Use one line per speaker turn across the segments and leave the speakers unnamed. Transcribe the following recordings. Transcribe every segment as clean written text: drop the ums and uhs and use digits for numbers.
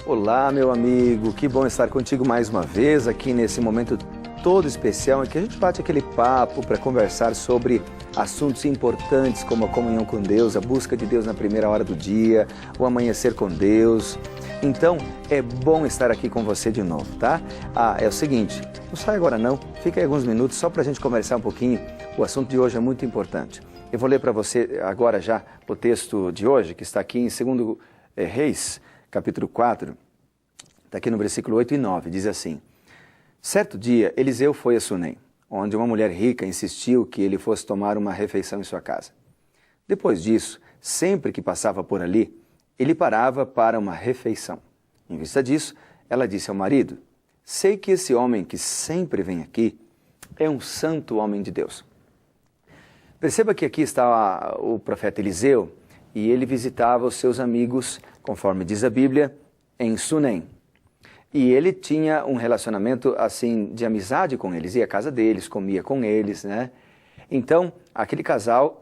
Olá, meu amigo, que bom estar contigo mais uma vez aqui nesse momento todo especial em que a gente bate aquele papo para conversar sobre assuntos importantes como a comunhão com Deus, a busca de Deus na primeira hora do dia, o amanhecer com Deus. Então, é bom estar aqui com você de novo, tá? É o seguinte, não sai agora não, fica aí alguns minutos só para a gente conversar um pouquinho, o assunto de hoje é muito importante. Eu vou ler para você agora já o texto de hoje, que está aqui em 2 Reis, capítulo 4, está aqui no versículo 8 e 9, diz assim: Certo dia, Eliseu foi a Sunem, onde uma mulher rica insistiu que ele fosse tomar uma refeição em sua casa. Depois disso, sempre que passava por ali, ele parava para uma refeição. Em vista disso, ela disse ao marido: Sei que esse homem que sempre vem aqui é um santo homem de Deus. Perceba que aqui está o profeta Eliseu e ele visitava os seus amigos, conforme diz a Bíblia, em Sunem. E ele tinha um relacionamento assim de amizade com eles, ia à casa deles, comia com eles, né? Então, aquele casal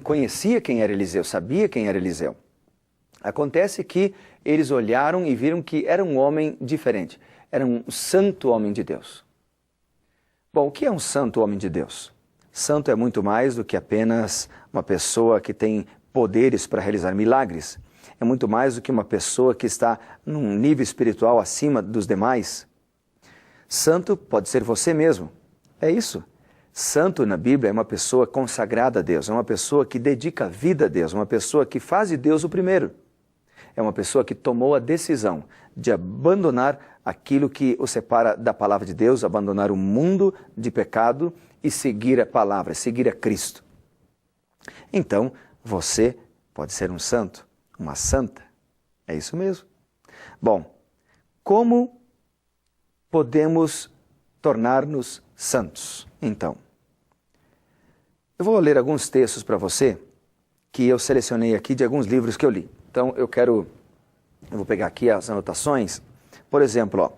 conhecia quem era Eliseu, sabia quem era Eliseu. Acontece que eles olharam e viram que era um homem diferente, era um santo homem de Deus. Bom, o que é um santo homem de Deus? Santo é muito mais do que apenas uma pessoa que tem poderes para realizar milagres. É muito mais do que uma pessoa que está num nível espiritual acima dos demais. Santo pode ser você mesmo. É isso. Santo na Bíblia é uma pessoa consagrada a Deus, é uma pessoa que dedica a vida a Deus, uma pessoa que faz de Deus o primeiro. É uma pessoa que tomou a decisão de abandonar aquilo que o separa da palavra de Deus, abandonar o mundo de pecado e seguir a palavra, seguir a Cristo. Então, você pode ser um santo, uma santa. É isso mesmo. Bom, como podemos tornar-nos santos, então? Eu vou ler alguns textos para você que eu selecionei aqui de alguns livros que eu li. Então, eu vou pegar aqui as anotações. Por exemplo,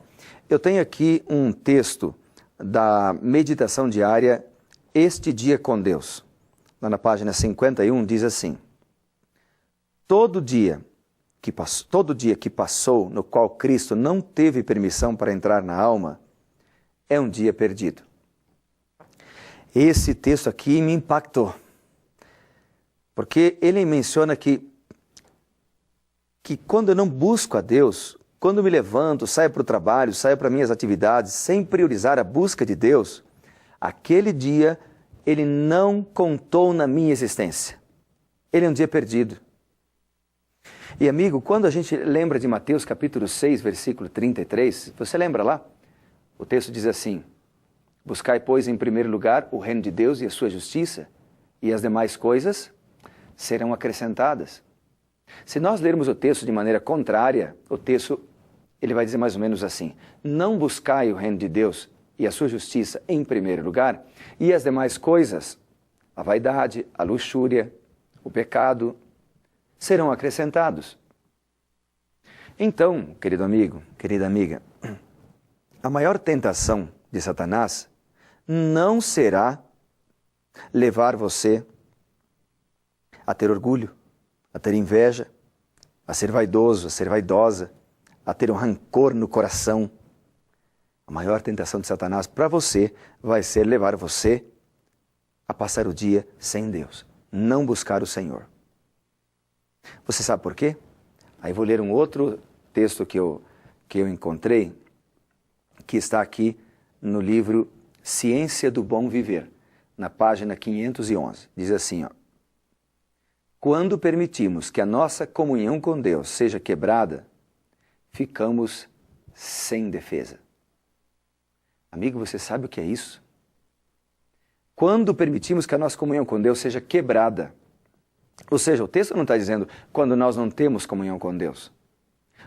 eu tenho aqui um texto da meditação diária Este Dia com Deus. Lá na página 51 diz assim: Todo dia que passou no qual Cristo não teve permissão para entrar na alma é um dia perdido. Esse texto aqui me impactou, porque ele menciona que quando eu não busco a Deus, quando eu me levanto, saio para o trabalho, saio para minhas atividades, sem priorizar a busca de Deus, aquele dia ele não contou na minha existência. Ele é um dia perdido. E amigo, quando a gente lembra de Mateus capítulo 6, versículo 33, você lembra lá? O texto diz assim: Buscai, pois, em primeiro lugar o reino de Deus e a sua justiça, e as demais coisas serão acrescentadas. Se nós lermos o texto de maneira contrária, o texto ele vai dizer mais ou menos assim: Não buscai o reino de Deus e a sua justiça em primeiro lugar, e as demais coisas, a vaidade, a luxúria, o pecado, serão acrescentados. Então, querido amigo, querida amiga, a maior tentação de Satanás não será levar você a ter orgulho, a ter inveja, a ser vaidoso, a ser vaidosa, a ter um rancor no coração. A maior tentação de Satanás para você vai ser levar você a passar o dia sem Deus, não buscar o Senhor. Você sabe por quê? Aí vou ler um outro texto que eu encontrei, que está aqui no livro Ciência do Bom Viver, na página 511. Diz assim, Quando permitimos que a nossa comunhão com Deus seja quebrada, ficamos sem defesa. Amigo, você sabe o que é isso? Quando permitimos que a nossa comunhão com Deus seja quebrada, ou seja, o texto não está dizendo quando nós não temos comunhão com Deus.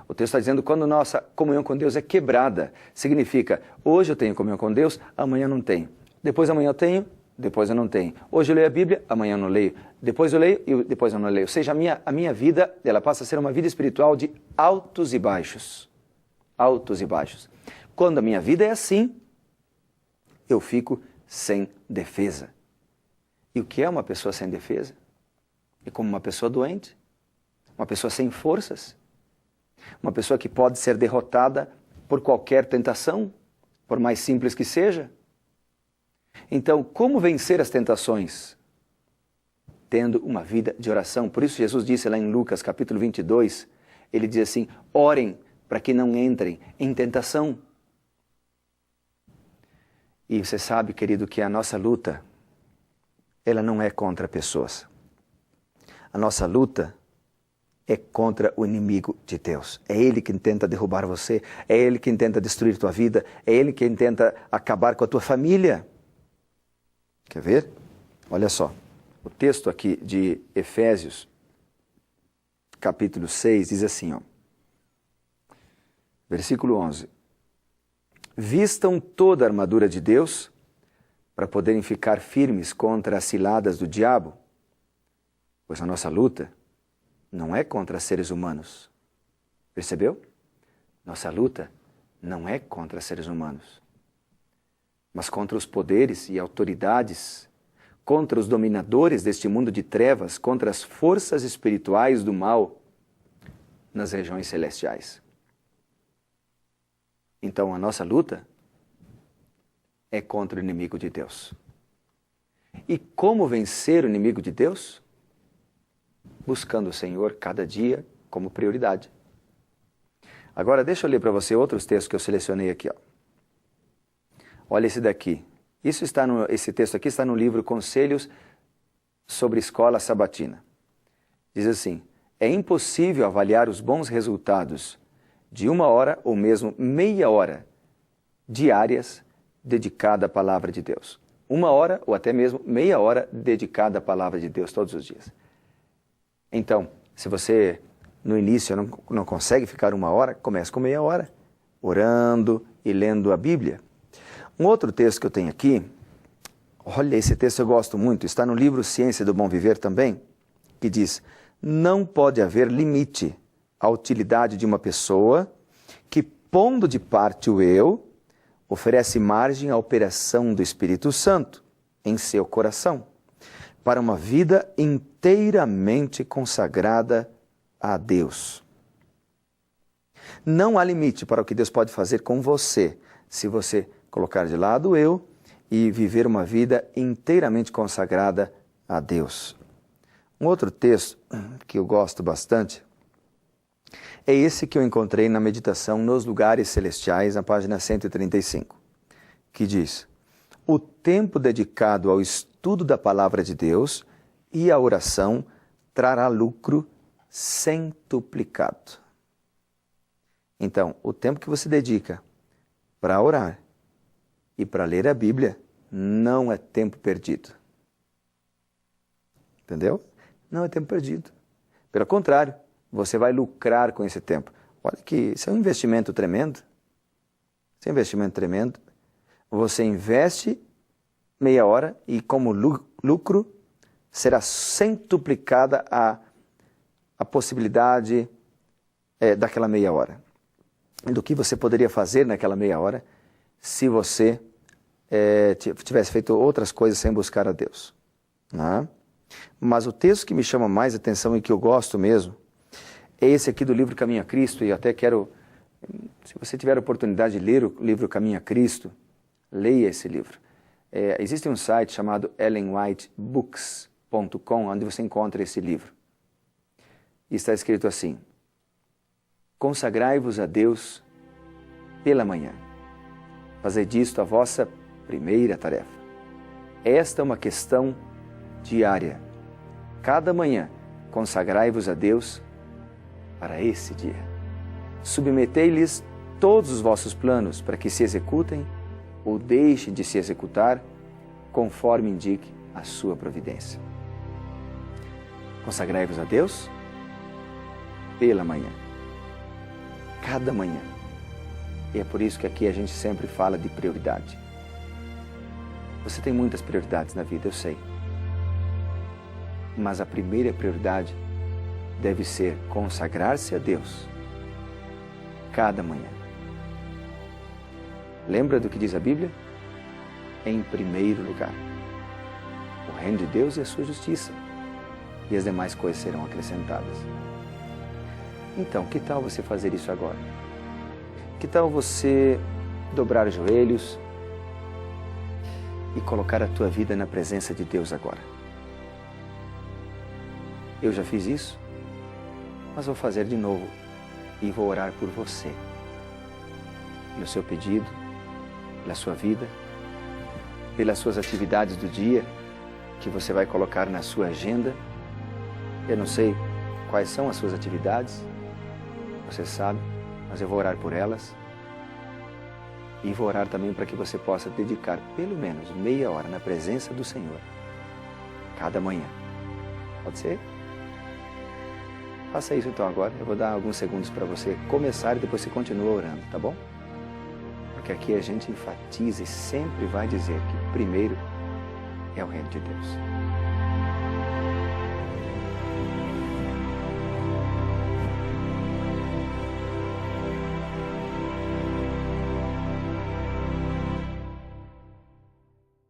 O texto está dizendo quando nossa comunhão com Deus é quebrada. Significa, hoje eu tenho comunhão com Deus, amanhã não tenho. Depois amanhã eu tenho, depois eu não tenho. Hoje eu leio a Bíblia, amanhã eu não leio. Depois eu leio e depois eu não leio. Ou seja, a minha vida, ela passa a ser uma vida espiritual de altos e baixos. Altos e baixos. Quando a minha vida é assim, eu fico sem defesa. E o que é uma pessoa sem defesa? É como uma pessoa doente, uma pessoa sem forças, uma pessoa que pode ser derrotada por qualquer tentação, por mais simples que seja. Então, como vencer as tentações? Tendo uma vida de oração. Por isso Jesus disse lá em Lucas capítulo 22, ele diz assim, orem para que não entrem em tentação. E você sabe, querido, que a nossa luta, ela não é contra pessoas. A nossa luta é contra o inimigo de Deus. É ele quem tenta derrubar você, é ele quem tenta destruir tua vida, é ele quem tenta acabar com a tua família. Quer ver? Olha só, o texto aqui de Efésios, capítulo 6, diz assim, ó, versículo 11. Vistam toda a armadura de Deus para poderem ficar firmes contra as ciladas do diabo, pois a nossa luta não é contra seres humanos. Percebeu? Nossa luta não é contra seres humanos, mas contra os poderes e autoridades, contra os dominadores deste mundo de trevas, contra as forças espirituais do mal nas regiões celestiais. Então a nossa luta é contra o inimigo de Deus. E como vencer o inimigo de Deus? Buscando o Senhor cada dia como prioridade. Agora deixa eu ler para você outros textos que eu selecionei aqui. Ó. Olha esse daqui. Esse texto aqui está no livro Conselhos sobre Escola Sabatina. Diz assim, é impossível avaliar os bons resultados de 1 hora ou mesmo meia hora diárias dedicada à palavra de Deus. 1 hora ou até mesmo meia hora dedicada à palavra de Deus todos os dias. Então, se você no início não consegue ficar 1 hora, comece com meia hora, orando e lendo a Bíblia. Um outro texto que eu tenho aqui, olha, esse texto eu gosto muito, está no livro Ciência do Bom Viver também, que diz, não pode haver limite à utilidade de uma pessoa que, pondo de parte o eu, oferece margem à operação do Espírito Santo em seu coração, para uma vida inteiramente consagrada a Deus. Não há limite para o que Deus pode fazer com você, se você colocar de lado o eu e viver uma vida inteiramente consagrada a Deus. Um outro texto que eu gosto bastante é esse que eu encontrei na meditação Nos Lugares Celestiais, na página 135, que diz, o tempo dedicado ao estudo da palavra de Deus e à oração trará lucro centuplicado. Então, o tempo que você dedica para orar e para ler a Bíblia não é tempo perdido. Entendeu? Não é tempo perdido. Pelo contrário, você vai lucrar com esse tempo. Olha que isso é um investimento tremendo. Isso é um investimento tremendo. Você investe meia hora e como lucro será centuplicada a possibilidade daquela meia hora. Do que você poderia fazer naquela meia hora se você tivesse feito outras coisas sem buscar a Deus. Né? Mas o texto que me chama mais atenção e que eu gosto mesmo é esse aqui do livro Caminho a Cristo, e até quero, se você tiver a oportunidade de ler o livro Caminho a Cristo, leia esse livro. Existe um site chamado ellenwhitebooks.com, onde você encontra esse livro. E está escrito assim, consagrai-vos a Deus pela manhã. Fazei disto a vossa primeira tarefa. Esta é uma questão diária. Cada manhã, consagrai-vos a Deus para esse dia. Submetei-lhes todos os vossos planos para que se executem ou deixem de se executar conforme indique a sua providência. Consagrai-vos a Deus pela manhã. cada manhã. E é por isso que aqui a gente sempre fala de prioridade. Você tem muitas prioridades na vida, eu sei. Mas a primeira prioridade deve ser consagrar-se a Deus cada manhã. Lembra do que diz a Bíblia? Em primeiro lugar, o reino de Deus e a sua justiça, e as demais coisas serão acrescentadas. Então, que tal você fazer isso agora? Que tal você dobrar os joelhos e colocar a tua vida na presença de Deus agora? Eu já fiz isso, mas vou fazer de novo e vou orar por você, pelo seu pedido, pela sua vida, pelas suas atividades do dia que você vai colocar na sua agenda. Eu não sei quais são as suas atividades, você sabe, mas eu vou orar por elas. E vou orar também para que você possa dedicar pelo menos meia hora na presença do Senhor, cada manhã. Pode ser? Faça isso então agora. Eu vou dar alguns segundos para você começar e depois você continua orando, tá bom? Porque aqui a gente enfatiza e sempre vai dizer que primeiro é o reino de Deus.